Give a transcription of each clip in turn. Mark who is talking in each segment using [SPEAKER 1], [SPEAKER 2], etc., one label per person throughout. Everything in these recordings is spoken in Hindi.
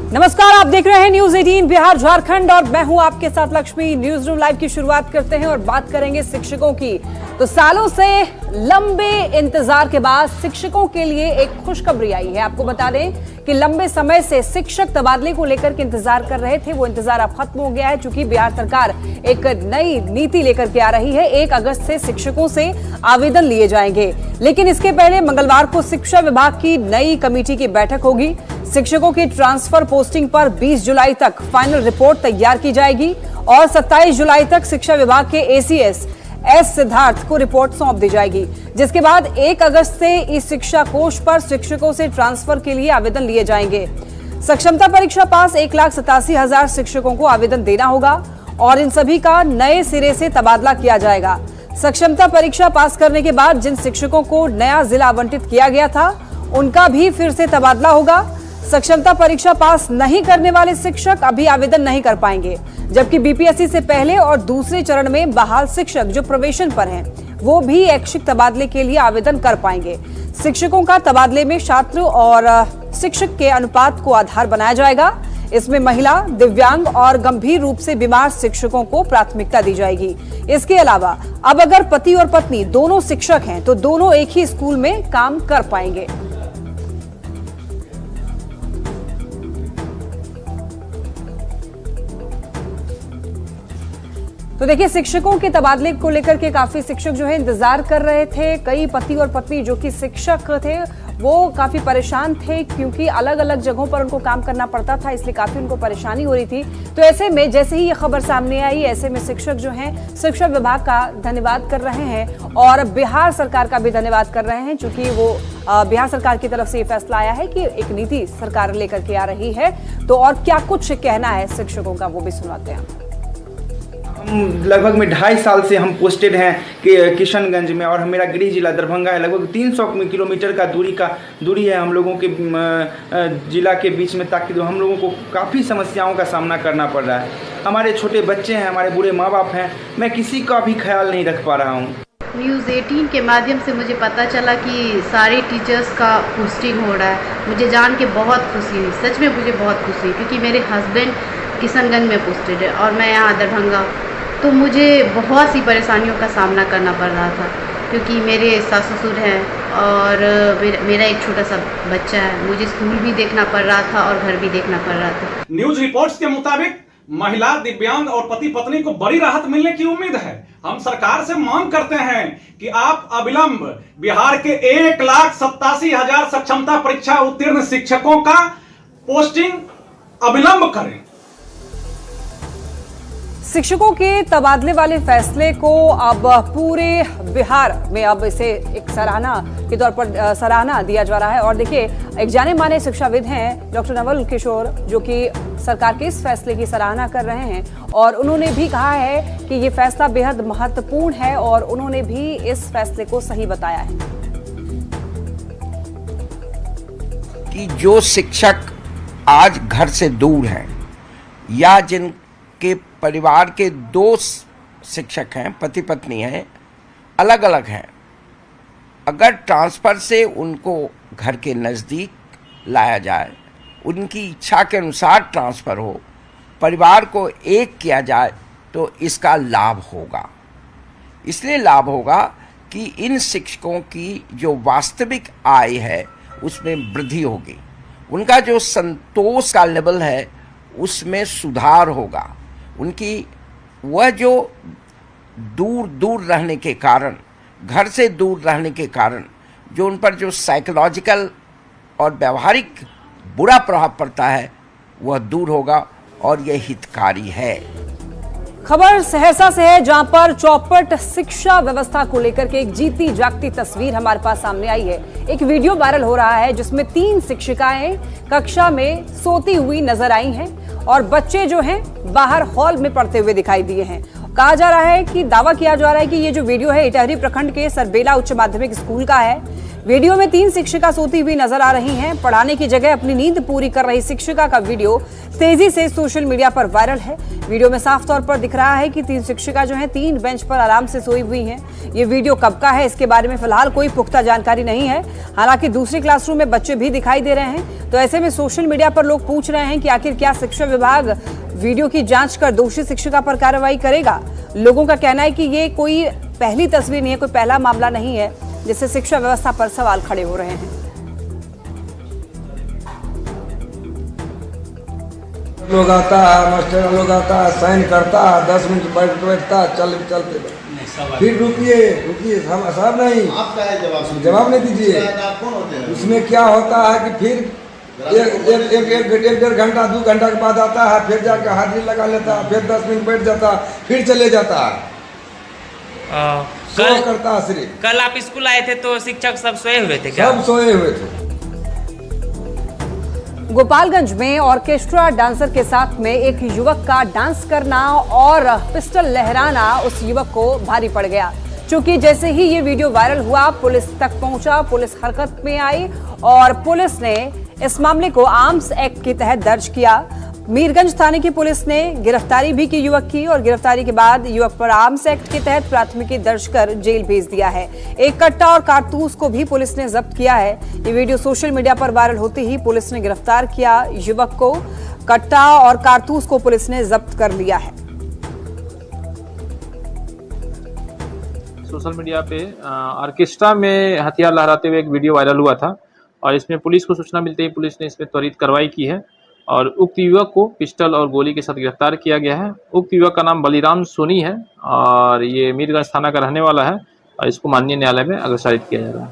[SPEAKER 1] नमस्कार, आप देख रहे हैं न्यूज 18 बिहार झारखंड और मैं हूं आपके साथ लक्ष्मी। न्यूज रूम लाइव की शुरुआत करते हैं और बात करेंगे शिक्षकों की। तो सालों से लंबे इंतजार के बाद शिक्षकों के लिए एक खुशखबरी आई है। आपको बता दें कि लंबे समय से शिक्षक तबादले को लेकर के इंतजार कर रहे थे, वो इंतजार अब खत्म हो गया है, क्योंकि बिहार सरकार एक नई नीति लेकर के आ रही है। 1 अगस्त से शिक्षकों से आवेदन लिए जाएंगे, लेकिन इसके पहले मंगलवार को शिक्षा विभाग की नई कमेटी की बैठक होगी। शिक्षकों की ट्रांसफर पोस्टिंग पर 20 जुलाई तक फाइनल रिपोर्ट तैयार की जाएगी और 27 जुलाई तक शिक्षा विभाग के एसीएस एस सिद्धार्थ को रिपोर्ट सौंप दी जाएगी, जिसके बाद 1 अगस्त से इस शिक्षा कोष पर शिक्षकों से ट्रांसफर के लिए आवेदन लिए जाएंगे। सक्षमता परीक्षा पास 1,87,000 शिक्षकों को आवेदन देना होगा और इन सभी का नए सिरे से तबादला किया जाएगा। सक्षमता परीक्षा पास करने के बाद जिन शिक्षकों को नया जिला आवंटित किया गया था, उनका भी फिर से तबादला होगा। सक्षमता परीक्षा पास नहीं करने वाले शिक्षक अभी आवेदन नहीं कर पाएंगे, जबकि बीपीएससी से पहले और दूसरे चरण में बहाल शिक्षक जो प्रोबेशन पर हैं, वो भी ऐच्छिक तबादले के लिए आवेदन कर पाएंगे। शिक्षकों का तबादले में छात्र और शिक्षक के अनुपात को आधार बनाया जाएगा। इसमें महिला, दिव्यांग और गंभीर रूप से बीमार शिक्षकों को प्राथमिकता दी जाएगी। इसके अलावा अब अगर पति और पत्नी दोनों शिक्षक हैं तो दोनों एक ही स्कूल में काम कर पाएंगे। तो देखिए, शिक्षकों के तबादले को लेकर के काफी शिक्षक जो है इंतजार कर रहे थे। कई पति और पत्नी जो कि शिक्षक थे वो काफी परेशान थे, क्योंकि अलग अलग जगहों पर उनको काम करना पड़ता था, इसलिए काफी उनको परेशानी हो रही थी। तो ऐसे में जैसे ही ये खबर सामने आई, ऐसे में शिक्षक जो हैं शिक्षा विभाग का धन्यवाद कर रहे हैं और बिहार सरकार का भी धन्यवाद कर रहे हैं, क्योंकि वो बिहार सरकार की तरफ से ये फैसला आया है कि एक नीति सरकार लेकर के आ रही है। तो और क्या कुछ कहना है शिक्षकों का, वो भी सुनाते हैं।
[SPEAKER 2] लगभग में 2.5 साल से हम पोस्टेड हैं कि किशनगंज में, और मेरा गृह जिला दरभंगा है। लगभग 300 किलोमीटर का दूरी है हम लोगों के जिला के बीच में, ताकि हम लोगों को काफ़ी समस्याओं का सामना करना पड़ रहा है। हमारे छोटे बच्चे हैं, हमारे बूढ़े माँ बाप हैं, मैं किसी का भी ख्याल नहीं रख पा रहा हूँ।
[SPEAKER 3] न्यूज़ 18 के माध्यम से मुझे पता चला कि सारे टीचर्स का पोस्टिंग हो रहा है। मुझे जान के बहुत खुशी हुई, सच में मुझे बहुत खुशी हुई, क्योंकि मेरे हस्बैंड किशनगंज में पोस्टेड है और मैं यहाँ दरभंगा। तो मुझे बहुत सी परेशानियों का सामना करना पड़ रहा था, क्योंकि मेरे सास ससुर हैं और मेरा एक छोटा सा बच्चा है। मुझे स्कूल भी देखना पड़ रहा था और घर भी देखना पड़ रहा था।
[SPEAKER 4] न्यूज रिपोर्ट्स के मुताबिक महिला, दिव्यांग और पति पत्नी को बड़ी राहत मिलने की उम्मीद है। हम सरकार से मांग करते हैं कि आप अविलंब बिहार के 1,87,000 सक्षमता परीक्षा उत्तीर्ण शिक्षकों का पोस्टिंग अविलंब करें।
[SPEAKER 1] शिक्षकों के तबादले वाले फैसले को अब पूरे बिहार में अब इसे एक सराहना के तौर पर सराहना दिया जा रहा है। और देखिए, एक जाने माने शिक्षाविद हैं डॉक्टर नवल किशोर, जो कि सरकार के इस फैसले की सराहना कर रहे हैं और उन्होंने भी कहा है कि ये फैसला बेहद महत्वपूर्ण है और उन्होंने भी इस फैसले को सही बताया है
[SPEAKER 5] कि जो शिक्षक आज घर से दूर हैं या जिनके परिवार के 2 शिक्षक हैं, पति पत्नी हैं, अलग अलग हैं, अगर ट्रांसफ़र से उनको घर के नज़दीक लाया जाए, उनकी इच्छा के अनुसार ट्रांसफ़र हो, परिवार को एक किया जाए, तो इसका लाभ होगा। इसलिए लाभ होगा कि इन शिक्षकों की जो वास्तविक आय है उसमें वृद्धि होगी, उनका जो संतोष का लेवल है उसमें सुधार होगा। उनकी वह जो दूर रहने के कारण, घर से दूर रहने के कारण जो उन पर जो साइकोलॉजिकल और व्यवहारिक बुरा प्रभाव पड़ता है, वह दूर होगा और यह हितकारी है।
[SPEAKER 1] खबर सहरसा से है, जहां पर चौपट शिक्षा व्यवस्था को लेकर के एक जीती जागती तस्वीर हमारे पास सामने आई है। एक वीडियो वायरल हो रहा है जिसमें 3 शिक्षिकाएं कक्षा में सोती हुई नजर आई हैं और बच्चे जो हैं बाहर हॉल में पढ़ते हुए दिखाई दिए हैं। कहा जा रहा है कि दावा किया जा रहा है कि ये जो वीडियो है इटहरी प्रखंड के सरबेला उच्च माध्यमिक स्कूल का है। वीडियो में 3 शिक्षिका सोती हुई नजर आ रही हैं। पढ़ाने की जगह अपनी नींद पूरी कर रही शिक्षिका का वीडियो तेजी से सोशल मीडिया पर वायरल है। वीडियो में साफ तौर पर दिख रहा है कि 3 शिक्षिका जो हैं 3 बेंच पर आराम से सोई हुई हैं। ये वीडियो कब का है इसके बारे में फिलहाल कोई पुख्ता जानकारी नहीं है। हालांकि दूसरी क्लासरूम में बच्चे भी दिखाई दे रहे हैं। तो ऐसे में सोशल मीडिया पर लोग पूछ रहे हैं कि आखिर क्या शिक्षा विभाग वीडियो की जांच कर दोषी शिक्षिका पर कार्रवाई करेगा। लोगों का कहना है कि ये कोई पहली तस्वीर नहीं है, कोई पहला मामला नहीं है जिससे शिक्षा व्यवस्था पर सवाल खड़े हो रहे हैं।
[SPEAKER 6] लोग आता है, मास्टर लोग आता है, साइन करता है, 10 मिनट बैठता है, चलते फिर रुकिए साहब नहीं,
[SPEAKER 7] आपका है
[SPEAKER 6] जवाब नहीं दीजिए। उसमें क्या होता है कि फिर एक 1.5 घंटा 2 घंटा के बाद आता है, फिर जाकर हाजिरी लगा लेता है, फिर 10 मिनट बैठ जाता है, फिर चले जाता है। करता है सिर्फ।
[SPEAKER 8] कल आप स्कूल आए थे तो शिक्षक सब सोए हुए थे क्या?
[SPEAKER 6] सब सोए हुए थे।
[SPEAKER 1] गोपालगंज में ऑर्केस्ट्रा डांसर के साथ में एक युवक का डांस करना और पिस्टल लहराना उस युवक को भारी पड़ गया। चूंकि जैसे ही ये वीडियो वायरल हुआ, पुलिस तक पहुंचा, पुलिस हरकत में आई और पुलिस ने इस मामले को आर्म्स एक्ट के तहत दर्ज किया। मीरगंज थाने की पुलिस ने गिरफ्तारी भी की युवक की और गिरफ्तारी के बाद युवक पर आर्म्स एक्ट के तहत प्राथमिकी दर्ज कर जेल भेज दिया है। एक कट्टा और कारतूस को भी पुलिस ने जब्त किया है। ये वीडियो सोशल मीडिया पर वायरल होते ही पुलिस ने गिरफ्तार किया युवक को। कट्टा और कारतूस को पुलिस ने जब्त कर लिया है।
[SPEAKER 9] सोशल मीडिया पे ऑर्केस्ट्रा में हथियार लहराते हुए एक वीडियो वायरल हुआ था और इसमें पुलिस को सूचना मिलते ही पुलिस ने इस पर त्वरित कार्रवाई की है और उक्त युवक को पिस्टल और गोली के साथ गिरफ्तार किया गया है। उक्त युवक का नाम बलिराम सोनी है और ये मीरगंज थाना का रहने वाला है और इसको माननीय न्यायालय में अग्रसारित किया जा रहा है।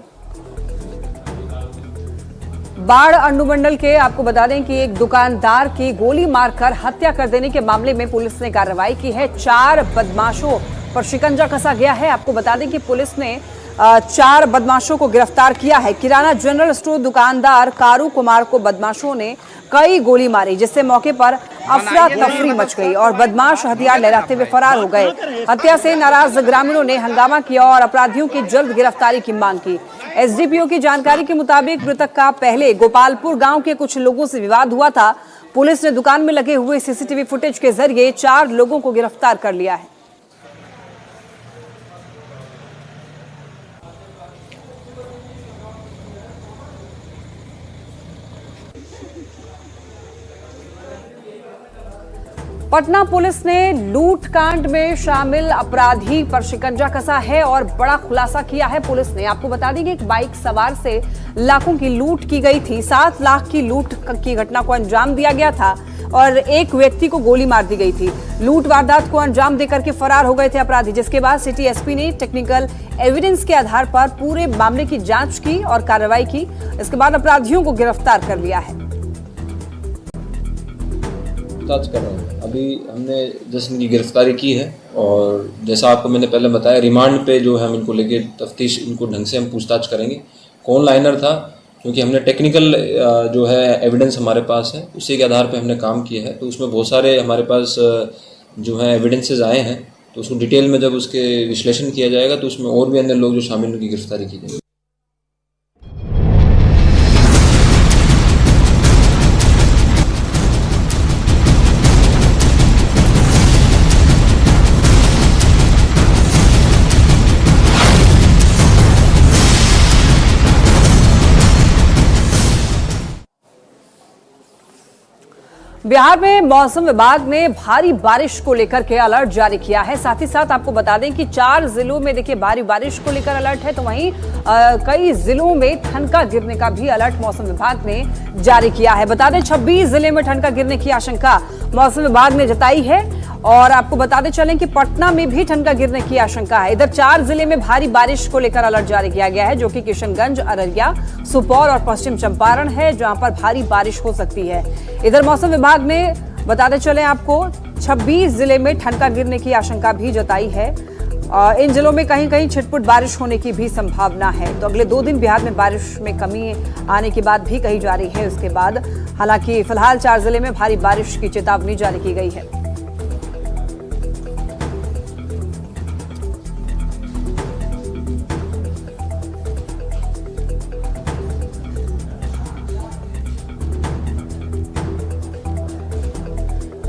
[SPEAKER 1] बाढ़ अनुमंडल के आपको बता दें कि एक दुकानदार की गोली मारकर हत्या कर देने के मामले में पुलिस ने कार्रवाई की है। 4 बदमाशों पर शिकंजा कसा गया है। आपको बता दें कि पुलिस ने 4 बदमाशों को गिरफ्तार किया है। किराना जनरल स्टोर दुकानदार कारू कुमार को बदमाशों ने कई गोली मारी, जिससे मौके पर अफरा तफरी मच गई और बदमाश हथियार लहराते हुए फरार हो गए। हत्या से नाराज ग्रामीणों ने हंगामा किया और अपराधियों की जल्द गिरफ्तारी की मांग की। एसडीपीओ की जानकारी के मुताबिक मृतक का पहले गोपालपुर गांव के कुछ लोगों से विवाद हुआ था। पुलिस ने दुकान में लगे हुए सीसीटीवी फुटेज के जरिए 4 लोगों को गिरफ्तार कर लिया है। पटना पुलिस ने लूट कांड में शामिल अपराधी पर शिकंजा कसा है और बड़ा खुलासा किया है पुलिस ने। आपको बता दें कि एक बाइक सवार से लाखों की लूट की गई थी। 7 लाख की लूट की घटना को अंजाम दिया गया था और एक व्यक्ति को गोली मार दी गई थी। लूट वारदात को अंजाम देकर के फरार हो गए थे अपराधी, जिसके बाद सिटी एसपी ने टेक्निकल एविडेंस के आधार पर पूरे मामले की जांच की और कार्रवाई की। इसके बाद अपराधियों को गिरफ्तार कर लिया है।
[SPEAKER 10] पूछताछ कर रहे हैं। अभी हमने जैसे इनकी गिरफ्तारी की है और जैसा आपको मैंने पहले बताया, रिमांड पे जो है हम इनको लेके तफ्तीश, इनको ढंग से हम पूछताछ करेंगे कौन लाइनर था, क्योंकि हमने टेक्निकल जो है एविडेंस हमारे पास है, उसी के आधार पे हमने काम किया है। तो उसमें बहुत सारे हमारे पास जो है एविडेंसेस आए हैं, तो उसको डिटेल में जब उसके विश्लेषण किया जाएगा तो उसमें और भी अन्य लोग जो शामिल उनकी गिरफ्तारी की जाएगी।
[SPEAKER 1] बिहार में मौसम विभाग ने भारी बारिश को लेकर के अलर्ट जारी किया है। साथ ही साथ आपको बता दें कि 4 जिलों में देखिए भारी बारिश को लेकर अलर्ट है, तो वहीं कई जिलों में ठनका गिरने का भी अलर्ट मौसम विभाग ने जारी किया है। बता दें 26 जिले में ठनका गिरने की आशंका मौसम विभाग ने जताई है और आपको बताते चलें कि पटना में भी ठनका गिरने की आशंका है। इधर 4 जिले में भारी बारिश को लेकर अलर्ट जारी किया गया है, जो कि किशनगंज, अररिया, सुपौल और पश्चिम चंपारण है, जहां पर भारी बारिश हो सकती है। इधर मौसम विभाग ने बताते चलें आपको 26 जिले में ठनका गिरने की आशंका भी जताई है। इन जिलों में कहीं कहीं छिटपुट बारिश होने की भी संभावना है। तो अगले 2 दिन बिहार में बारिश में कमी आने की बात भी कही जा रही है। उसके बाद हालांकि फिलहाल 4 जिले में भारी बारिश की चेतावनी जारी की गई है।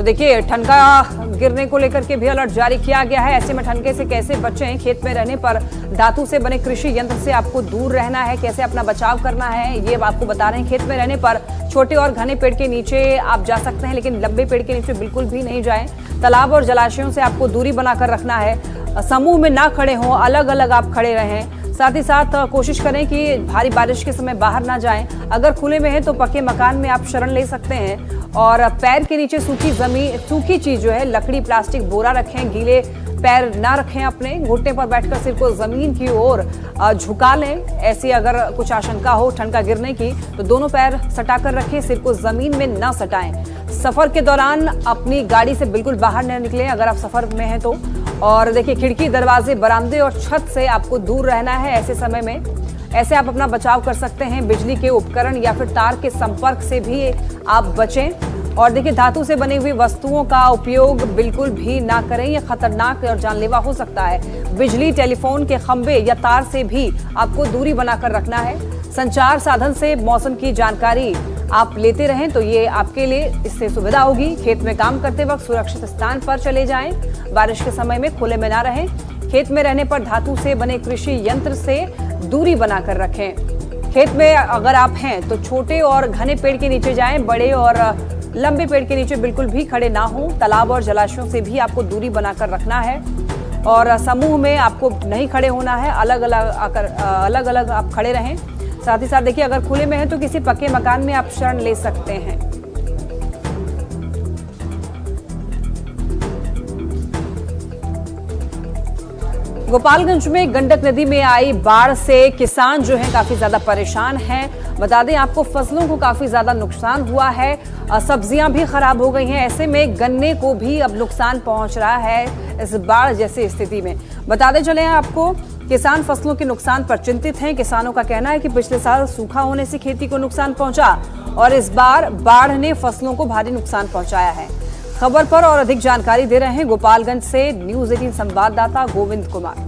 [SPEAKER 1] देखिए ठनका गिरने को लेकर के भी अलर्ट जारी किया गया है। ऐसे में ठनके से कैसे बचें, खेत में रहने पर धातु से बने कृषि यंत्र से आपको दूर रहना है, कैसे अपना बचाव करना है ये आपको बता रहे हैं। खेत में रहने पर छोटे और घने पेड़ के नीचे आप जा सकते हैं, लेकिन लंबे पेड़ के नीचे बिल्कुल भी नहीं जाएं। तालाब और जलाशयों से आपको दूरी बनाकर रखना है। समूह में ना खड़े हों, अलग अलग आप खड़े रहें। साथ ही साथ कोशिश करें कि भारी बारिश के समय बाहर ना जाएं। अगर खुले में है तो पक्के मकान में आप शरण ले सकते हैं। और पैर के नीचे सूखी चीज जो है, लकड़ी, प्लास्टिक, बोरा रखें। गीले पैर ना रखें अपने। घुटने पर बैठकर सिर को जमीन की ओर झुका लें। ऐसी अगर कुछ आशंका हो ठनका गिरने की तो दोनों पैर सटाकर रखें, सिर को जमीन में ना सटाएं। सफर के दौरान अपनी गाड़ी से बिल्कुल बाहर न निकलें अगर आप सफर में हैं तो। और देखिए खिड़की, दरवाजे, बरामदे और छत से आपको दूर रहना है ऐसे समय में। ऐसे आप अपना बचाव कर सकते हैं। बिजली के उपकरण या फिर तार के संपर्क से भी आप बचें। और देखिए धातु से बनी हुई वस्तुओं का उपयोग बिल्कुल भी ना करें, यह खतरनाक और जानलेवा हो सकता है। बिजली, टेलीफोन के खंभे या तार से भी आपको दूरी बनाकर रखना है। संचार साधन से मौसम की जानकारी आप लेते रहें तो ये आपके लिए इससे सुविधा होगी। खेत में काम करते वक्त सुरक्षित स्थान पर चले जाएं। बारिश के समय में खुले में ना रहें। खेत में रहने पर धातु से बने कृषि यंत्र से दूरी बनाकर रखें। खेत में अगर आप हैं तो छोटे और घने पेड़ के नीचे जाएं। बड़े और लंबे पेड़ के नीचे बिल्कुल भी खड़े ना हों। तालाब और जलाशयों से भी आपको दूरी बनाकर रखना है। और समूह में आपको नहीं खड़े होना है, अलग अलग आप खड़े रहें। साथ ही साथ देखिए अगर खुले में है तो किसी पक्के मकान में आप शरण ले सकते हैं। गोपालगंज में गंडक नदी में आई बाढ़ से किसान जो है काफी ज्यादा परेशान हैं। बता दें आपको फसलों को काफी ज्यादा नुकसान हुआ है। सब्जियां भी खराब हो गई हैं। ऐसे में गन्ने को भी अब नुकसान पहुंच रहा है इस बाढ़ जैसी स्थिति में। बताते चले आपको किसान फसलों के नुकसान पर चिंतित हैं। किसानों का कहना है कि पिछले साल सूखा होने से खेती को नुकसान पहुंचा और इस बार बाढ़ ने फसलों को भारी नुकसान पहुंचाया है। खबर पर और अधिक जानकारी दे रहे हैं गोपालगंज से न्यूज़ 18 संवाददाता गोविंद कुमार।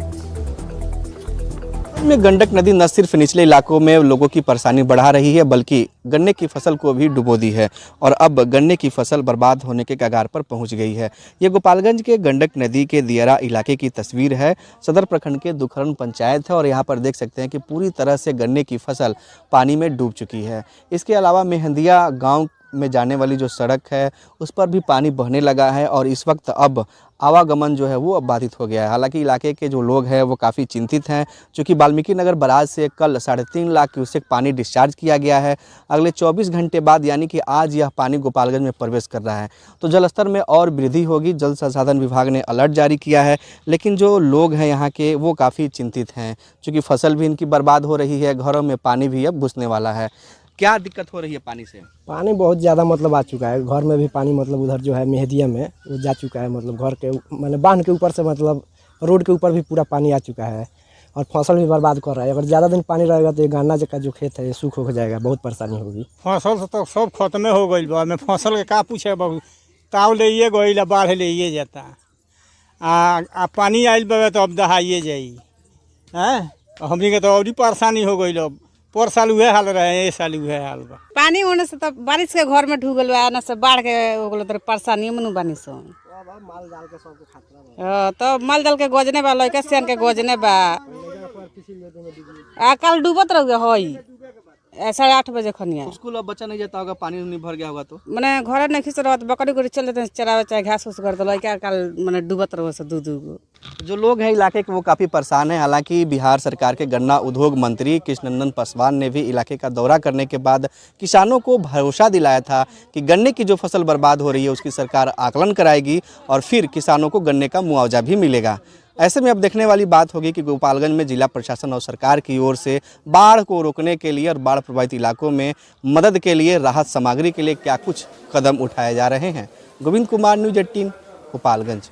[SPEAKER 7] में गंडक नदी न सिर्फ निचले इलाकों में लोगों की परेशानी बढ़ा रही है बल्कि गन्ने की फसल को भी डुबो दी है और अब गन्ने की फसल बर्बाद होने के कगार पर पहुंच गई है। ये गोपालगंज के गंडक नदी के दियारा इलाके की तस्वीर है। सदर प्रखंड के दुखरन पंचायत है और यहाँ पर देख सकते हैं कि पूरी तरह से गन्ने की फसल पानी में डूब चुकी है। इसके अलावा मेहंदिया गाँव में जाने वाली जो सड़क है उस पर भी पानी बहने लगा है और इस वक्त अब आवागमन जो है वो अब बाधित हो गया है। हालांकि इलाके के जो लोग हैं वो काफ़ी चिंतित हैं क्योंकि वाल्मीकि नगर बराज से कल 3.5 लाख क्यूसेक पानी डिस्चार्ज किया गया है। अगले 24 घंटे बाद यानी कि आज यह पानी गोपालगंज में प्रवेश कर रहा है तो जलस्तर में और वृद्धि होगी। जल संसाधन विभाग ने अलर्ट जारी किया है, लेकिन जो लोग हैं यहाँ के वो काफ़ी चिंतित हैं क्योंकि फसल भी इनकी बर्बाद हो रही है, घरों में पानी भी अब घुसने वाला है। क्या दिक्कत हो रही है पानी से?
[SPEAKER 11] पानी बहुत ज़्यादा मतलब आ चुका है। घर में भी पानी मतलब उधर जो है मेहदिया में वो जा चुका है। मतलब घर के मैंने बांध के ऊपर से मतलब रोड के ऊपर भी पूरा पानी आ चुका है और फसल भी बर्बाद कर रहा है। अगर ज़्यादा दिन पानी रहेगा तो ये गन्ना का जो खेत है ये सूख हो जाएगा, बहुत परेशानी होगी।
[SPEAKER 12] फसल तो सब खत्म हो गई बा। मैं फसल के का पूछे बाबू, ताव ले गई बाढ़ ले जाता आ पानी आयल बा तो अब दहाइए जाई है। हमनी के तो और परेशानी हो गई। अब पर साल हुए हाल रहे, ये साल हुए हाल बा।
[SPEAKER 13] पानी होने से तब बारिश के घर में ढूगल बा, ना से बाढ़ के हो गल तो परेशानी में बानी सो।
[SPEAKER 11] माल जाल के सब खतरा
[SPEAKER 13] तो माल जाल के गोजने बा, लइका सियान के गोजने बा। कल डूबत रह गया हई 8:30 बजे खनिया।
[SPEAKER 7] स्कूल अब बच्चा नहीं जाता होगा, पानी नहीं भर गया होगा तो
[SPEAKER 13] मैंने घर नहीं खींच रहा तो बकरी उकरी चल जाते चरावे चाहे घास उस कर दो। लइका कल मैंने डूबत रहो से दू गो।
[SPEAKER 7] जो लोग हैं इलाके के वो काफ़ी परेशान हैं। हालांकि बिहार सरकार के गन्ना उद्योग मंत्री कृष्णनंदन पासवान ने भी इलाके का दौरा करने के बाद किसानों को भरोसा दिलाया था कि गन्ने की जो फसल बर्बाद हो रही है उसकी सरकार आकलन कराएगी और फिर किसानों को गन्ने का मुआवजा भी मिलेगा। ऐसे में अब देखने वाली बात होगी कि गोपालगंज में जिला प्रशासन और सरकार की ओर से बाढ़ को रोकने के लिए और बाढ़ प्रभावित इलाकों में मदद के लिए, राहत सामग्री के लिए क्या कुछ कदम उठाए जा रहे हैं। गोविंद कुमार, न्यूज़ 18 गोपालगंज।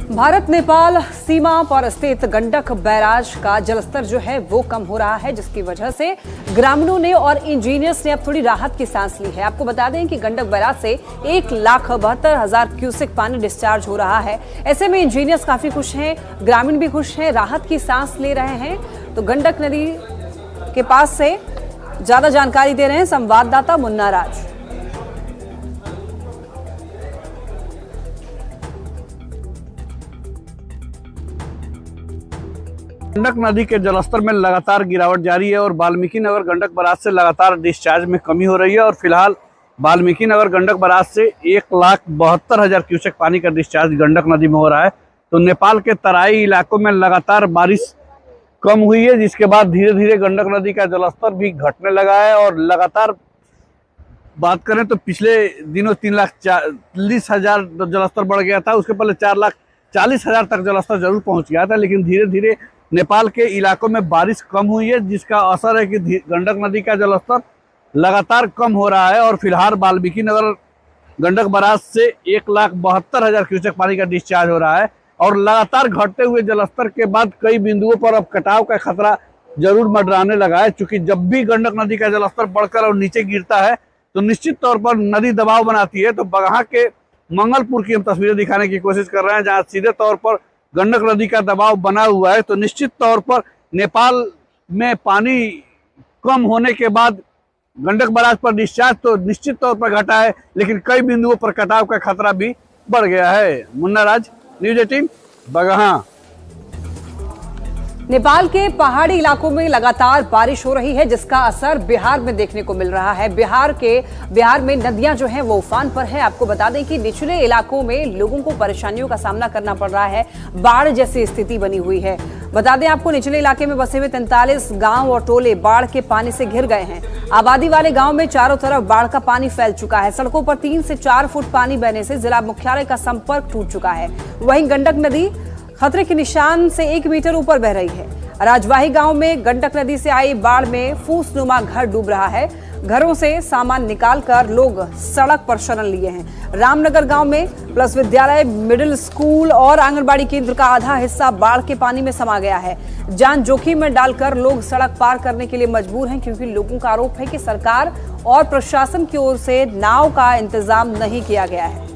[SPEAKER 1] भारत नेपाल सीमा पर स्थित गंडक बैराज का जलस्तर जो है वो कम हो रहा है, जिसकी वजह से ग्रामीणों ने और इंजीनियर्स ने अब थोड़ी राहत की सांस ली है। आपको बता दें कि गंडक बैराज से 1,72,000 क्यूसेक पानी डिस्चार्ज हो रहा है। ऐसे में इंजीनियर्स काफी खुश हैं, ग्रामीण भी खुश हैं, राहत की सांस ले रहे हैं। तो गंडक नदी के पास से ज्यादा जानकारी दे रहे हैं संवाददाता मुन्ना राज।
[SPEAKER 14] गंडक नदी के जलस्तर में लगातार गिरावट जारी है और वाल्मीकि नगर गंडक बराज से लगातार डिस्चार्ज में कमी हो रही है और फिलहाल वाल्मीकि नगर गंडक बराज से 1,72,000 क्यूसेक पानी का डिस्चार्ज गंडक नदी में हो रहा है। तो नेपाल के तराई इलाकों में लगातार बारिश कम हुई है, जिसके बाद धीरे धीरे गंडक नदी का जलस्तर भी घटने लगा है और लगातार बात करें तो पिछले दिनों 3,40,000 जलस्तर बढ़ गया था, उसके पहले 4,40,000 तक जलस्तर जरूर पहुंच गया था, लेकिन धीरे धीरे नेपाल के इलाकों में बारिश कम हुई है, जिसका असर है कि गंडक नदी का जलस्तर लगातार कम हो रहा है और फिलहाल वाल्मीकि नगर गंडक बराज से 1,72,000 क्यूसेक पानी का डिस्चार्ज हो रहा है और लगातार घटते हुए जलस्तर के बाद कई बिंदुओं पर अब कटाव का खतरा जरूर मंडराने लगा है। चूंकि जब भी गंडक नदी का जलस्तर बढ़कर और नीचे गिरता है तो निश्चित तौर पर नदी दबाव बनाती है। तो बगहा के मंगलपुर की हम तस्वीरें दिखाने की कोशिश कर रहे हैं, जहां सीधे तौर पर गंडक नदी का दबाव बना हुआ है। तो निश्चित तौर पर नेपाल में पानी कम होने के बाद गंडक बराज पर डिस्चार्ज तो निश्चित तौर पर घटा है, लेकिन कई बिंदुओं पर कटाव का खतरा भी बढ़ गया है। मुन्ना राज, न्यूज 18, बगहा।
[SPEAKER 1] नेपाल के पहाड़ी इलाकों में लगातार बारिश हो रही है, जिसका असर बिहार में देखने को मिल रहा है। बिहार में नदियां जो हैं वो उफान पर है। आपको बता दें कि निचले इलाकों में लोगों को परेशानियों का सामना करना पड़ रहा है, बाढ़ जैसी स्थिति बनी हुई है। बता दें आपको, निचले इलाके में बसे हुए 43 गांव और टोले बाढ़ के पानी से घिर गए हैं। आबादी वाले गांव में चारों तरफ बाढ़ का पानी फैल चुका है। सड़कों पर 3 से 4 फुट पानी बहने से जिला मुख्यालय का संपर्क टूट चुका है। वहीं गंडक नदी खतरे के निशान से 1 मीटर ऊपर बह रही है। राजवाही गांव में गंडक नदी से आई बाढ़ में फूसनुमा घर डूब रहा है। घरों से सामान निकालकर लोग सड़क पर शरण लिए हैं। रामनगर गांव में प्लस विद्यालय, मिडिल स्कूल और आंगनबाड़ी केंद्र का आधा हिस्सा बाढ़ के पानी में समा गया है। जान जोखिम में डालकर लोग सड़क पार करने के लिए मजबूर हैं, क्योंकि लोगों का आरोप है कि सरकार और प्रशासन की ओर से नाव का इंतजाम नहीं किया गया है।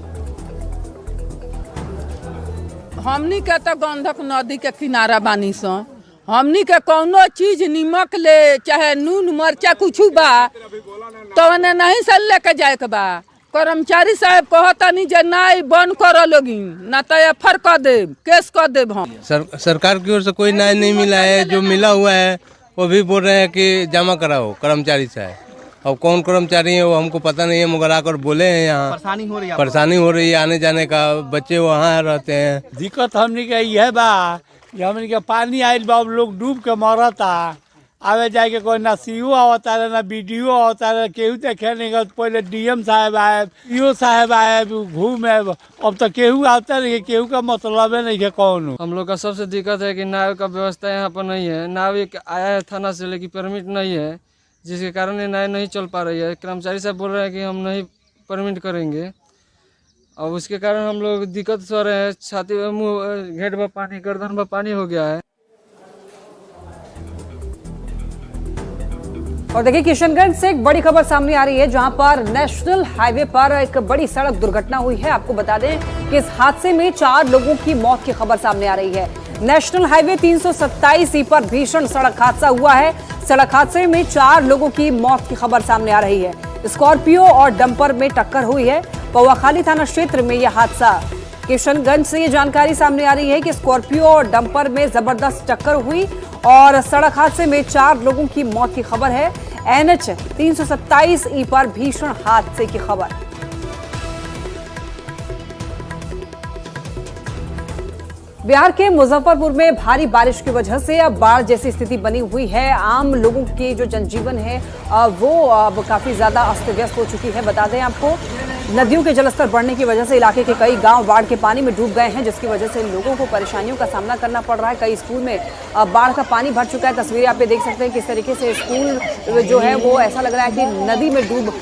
[SPEAKER 15] हमनी के तो गंडक नदी के किनारा बानी सो, हमनी के कौनो चीज निमक ले चाहे नून मरचा कुछ बा तो नहीं से लेके जाए के बा। कर्मचारी साहब कहता नहीं जे नहीं बंद करो लोगी, ना तो एफआईआर कर दे, केस कर दे। हम
[SPEAKER 16] सरकार की ओर से कोई न्याय नहीं मिला है। जो मिला हुआ है वो भी बोल रहे हैं कि जमा कराओ कर्मचारी साहब। अब कौन कर्मचारी है वो हमको पता नहीं है, मगर आकर बोले हैं यहाँ परेशानी हो रही है आने जाने का। बच्चे वहाँ रहते हैं।
[SPEAKER 12] दिक्कत हमने के यह बा कि हमने के पानी आयल बा, लोग डूब के मरता। आवे जाए के कोई ना सीओ आवता है ना बीडीओ आवता है, केहू देखे नहीं। पहले डीएम साहब आए, पीओ साहब आए घूमे, अब तो केहू आता नहीं, केहू का मतलब नहीं है कौन।
[SPEAKER 17] हम लोग का सबसे दिक्कत है कि नाव का व्यवस्था यहाँ पर नहीं है। नाव एक आया है थाना से, लेकिन परमिट नहीं है, जिसके कारण ये नाव नहीं चल पा रही है। कर्मचारी साहब बोल रहे हैं कि हम नहीं परमिट करेंगे, और उसके कारण हम लोग दिक्कत सह रहे हैं। छाती में, मुँह, घेट में पानी, गर्दन में पानी हो गया है।
[SPEAKER 1] और देखिए, किशनगंज से एक बड़ी खबर सामने आ रही है, जहां पर नेशनल हाईवे पर एक बड़ी सड़क दुर्घटना हुई है। आपको बता दें कि इस हादसे में 4 लोगों की मौत की खबर सामने आ रही है। नेशनल हाईवे 327 पर भीषण सड़क हादसा हुआ है। सड़क हादसे में 4 लोगों की मौत की खबर सामने आ रही है। स्कॉर्पियो और डंपर में टक्कर हुई है। पौवाखाली थाना क्षेत्र में यह हादसा। किशनगंज से ये जानकारी सामने आ रही है कि स्कॉर्पियो और डंपर में जबरदस्त टक्कर हुई और सड़क हादसे में 4 लोगों की मौत की खबर है। NH 327E पर भीषण हादसे की खबर। बिहार के मुजफ्फरपुर में भारी बारिश की वजह से अब बाढ़ जैसी स्थिति बनी हुई है। आम लोगों के जो जनजीवन है वो अब काफी ज्यादा अस्त व्यस्त हो चुकी है। बता दें आपको, नदियों के जलस्तर बढ़ने की वजह से इलाके के कई गांव बाढ़ के पानी में डूब गए हैं, जिसकी वजह से लोगों को परेशानियों का सामना करना पड़ रहा है। कई स्कूल में बाढ़ का पानी भर चुका है। तस्वीरें आप ये देख सकते हैं किस तरीके से स्कूल जो है वो ऐसा लग रहा है कि नदी में डूब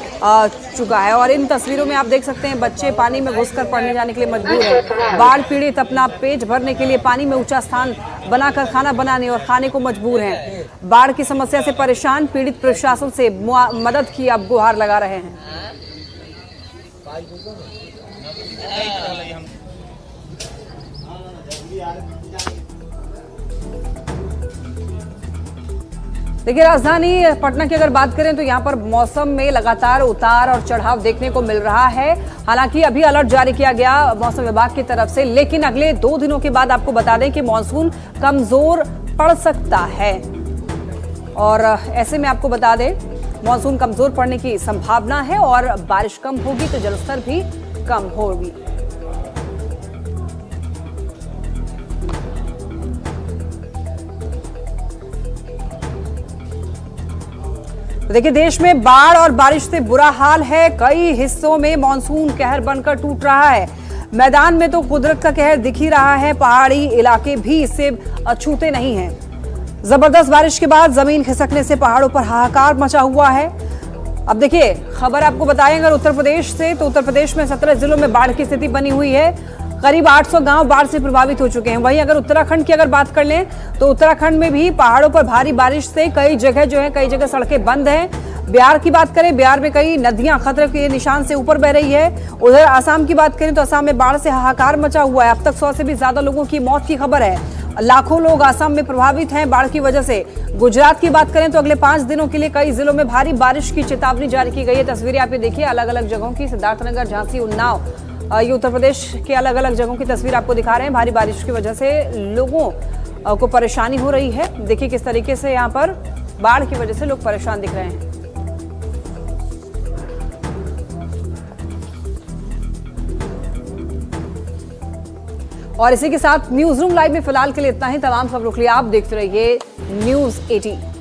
[SPEAKER 1] चुका है। और इन तस्वीरों में आप देख सकते हैं बच्चे पानी में घुसकर पढ़ने जाने के लिए मजबूर है। बाढ़ पीड़ित अपना पेट भरने के लिए पानी में ऊंचा स्थान बनाकर खाना बनाने और खाने को मजबूर हैं। बाढ़ की समस्या से परेशान पीड़ित प्रशासन से मदद की अब गुहार लगा रहे हैं। देखिए, राजधानी पटना की अगर बात करें तो यहाँ पर मौसम में लगातार उतार और चढ़ाव देखने को मिल रहा है। हालांकि अभी अलर्ट जारी किया गया मौसम विभाग की तरफ से, लेकिन अगले 2 दिनों के बाद आपको बता दें कि मानसून कमजोर पड़ सकता है। और ऐसे में आपको बता दें मानसून कमजोर पड़ने की संभावना है और बारिश कम होगी तो जलस्तर भी कम होगी। तो देखिए, देश में बाढ़ और बारिश से बुरा हाल है। कई हिस्सों में मानसून कहर बनकर टूट रहा है। मैदान में तो कुदरत का कहर दिख ही रहा है, पहाड़ी इलाके भी इससे अछूते नहीं हैं। जबरदस्त बारिश के बाद जमीन खिसकने से पहाड़ों पर हाहाकार मचा हुआ है। अब देखिए, खबर आपको बताएं अगर उत्तर प्रदेश से, तो उत्तर प्रदेश में 17 जिलों में बाढ़ की स्थिति बनी हुई है। करीब 800 गांव बाढ़ से प्रभावित हो चुके हैं। वहीं अगर उत्तराखंड की अगर बात कर लें तो उत्तराखंड में भी पहाड़ों पर भारी बारिश से कई जगह सड़कें बंद हैं। बिहार की बात करें, बिहार में कई नदियां खतरे के निशान से ऊपर बह रही है। उधर आसाम की बात करें तो आसाम में बाढ़ से हाहाकार मचा हुआ है। अब तक 100 से भी ज्यादा लोगों की मौत की खबर है। लाखों लोग आसाम में प्रभावित हैं बाढ़ की वजह से। गुजरात की बात करें तो अगले 5 दिनों के लिए कई जिलों में भारी बारिश की चेतावनी जारी की गई है। तस्वीरें आप ये देखिए अलग अलग जगहों की, सिद्धार्थनगर, झांसी, उन्नाव, ये उत्तर प्रदेश के अलग अलग जगहों की तस्वीर आपको दिखा रहे हैं। भारी बारिश की वजह से लोगों को परेशानी हो रही है। देखिए किस तरीके से यहाँ पर बाढ़ की वजह से लोग परेशान दिख रहे हैं। और इसी के साथ न्यूज रूम लाइव में फिलहाल के लिए इतना ही। तमाम खबरों के लिए आप देखते रहिए न्यूज़ 18।